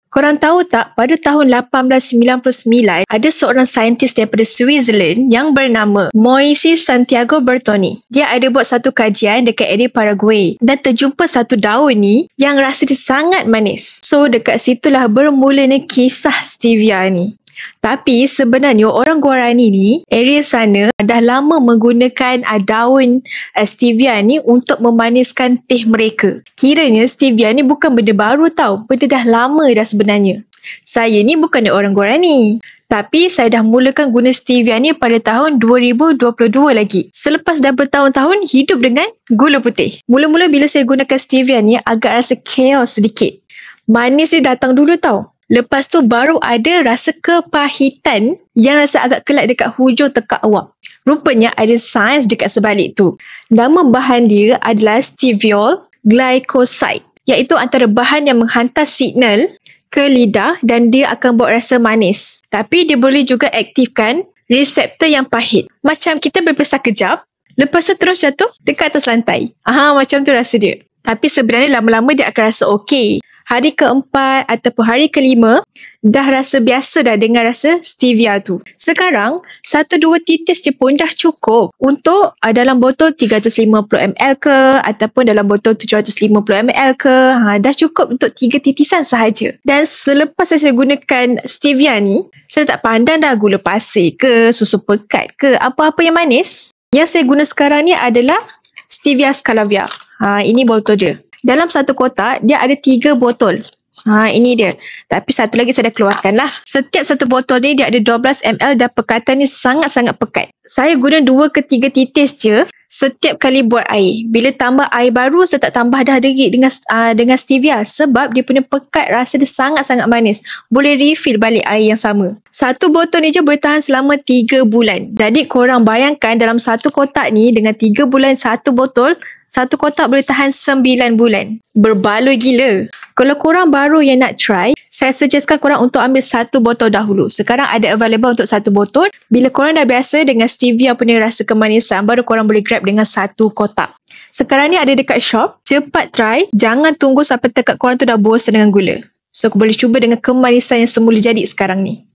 Korang tahu tak, pada tahun 1899, ada seorang saintis daripada Switzerland yang bernama Moises Santiago Bertoni. Dia ada buat satu kajian dekat area Paraguay dan terjumpa satu daun ni yang rasa dia sangat manis. So, dekat situlah bermulanya kisah stevia ni. Tapi sebenarnya orang Guarani ni, area sana dah lama menggunakan daun stevia ni untuk memaniskan teh mereka. Kiranya stevia ni bukan benda baru tau, benda dah lama dah sebenarnya. Saya ni bukan orang Guarani, tapi saya dah mulakan guna stevia ni pada tahun 2022 lagi. Selepas dah bertahun-tahun hidup dengan gula putih. Mula-mula bila saya gunakan stevia ni agak rasa chaos sedikit. Manis dia datang dulu tau. Lepas tu baru ada rasa kepahitan yang rasa agak kelak dekat hujung tekak awak. Rupanya ada sains dekat sebalik tu. Nama bahan dia adalah steviol glycoside, iaitu antara bahan yang menghantar signal ke lidah dan dia akan buat rasa manis. Tapi dia boleh juga aktifkan reseptor yang pahit. Macam kita berpesah kejap, lepas tu terus jatuh dekat atas lantai. Macam tu rasa dia. Tapi sebenarnya lama-lama dia akan rasa okey. Hari keempat ataupun hari kelima, dah rasa biasa dah dengan rasa stevia tu. Sekarang, 1-2 titis je pun dah cukup untuk dalam botol 350ml ke ataupun dalam botol 750ml ke. Dah cukup untuk 3 titisan sahaja. Dan selepas saya gunakan stevia ni, saya tak pandang dah gula pasir ke, susu pekat ke, apa-apa yang manis. Yang saya guna sekarang ni adalah stevia scalavia. Ini botol dia. Dalam satu kotak, dia ada 3 botol. Ini dia. Tapi satu lagi saya dah keluarkan lah. Setiap satu botol ni dia ada 12ml dan pekatan ni sangat-sangat pekat. Saya guna 2 ke 3 titis je setiap kali buat air. Bila tambah air baru, saya tak tambah dah lagi dengan stevia sebab dia punya pekat rasa dia sangat-sangat manis. Boleh refill balik air yang sama. Satu botol ni je boleh tahan selama 3 bulan. Jadi korang bayangkan dalam satu kotak ni dengan 3 bulan satu botol, satu kotak boleh tahan 9 bulan. Berbaloi gila. Kalau korang baru yang nak try, saya suggestkan korang untuk ambil satu botol dahulu. Sekarang ada available untuk satu botol. Bila korang dah biasa dengan stevia punya rasa kemanisan, baru korang boleh grab dengan satu kotak. Sekarang ni ada dekat shop. Cepat try. Jangan tunggu sampai tekak korang tu dah bosan dengan gula. So, boleh cuba dengan kemanisan yang semula jadi sekarang ni.